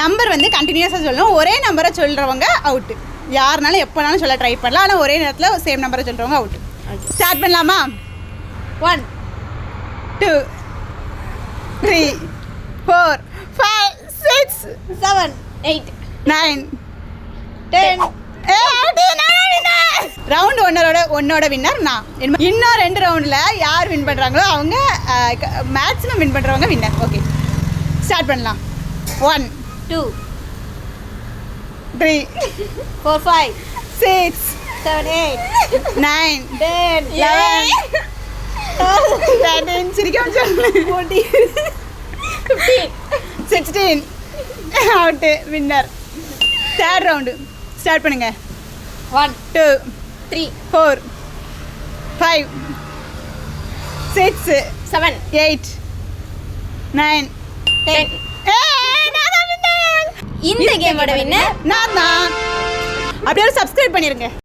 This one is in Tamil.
நம்பர் வந்து கண்டினியூஸாக சொல்லணும். ஒரே நம்பரை சொல்கிறவங்க அவுட்டு. யாருனாலும் எப்போனாலும் சொல்ல ட்ரை பண்ணலாம். ஆனால் ஒரே நேரத்தில் சேம் நம்பரை சொல்கிறவங்க அவுட்டு. ஸ்டார்ட் பண்ணலாமா? 1 2 3 4 5 6 7 8 9 10 ரவுண்ட் ஒன்னோட வின்னர் நான். இன்னும் 2 ரவுண்டில் யார் வின் பண்ணுறாங்களோ அவங்க மேக்ஸிமம் வின் பண்ணுறவங்க வின்னர். ஓகே, ஸ்டார்ட் பண்ணலாம். 1 2 3 4 5 6 7 8 9 10 11 13 சிரிக்காம சொல்லு 14 15 16 out, winner. Third round start பண்ணுங்க. 1 2 3 4 5 6 7 8 9 10 இந்த கேமோட வின்னர் நான் தான். அப்படியே சப்ஸ்கிரைப் பண்ணிருங்க.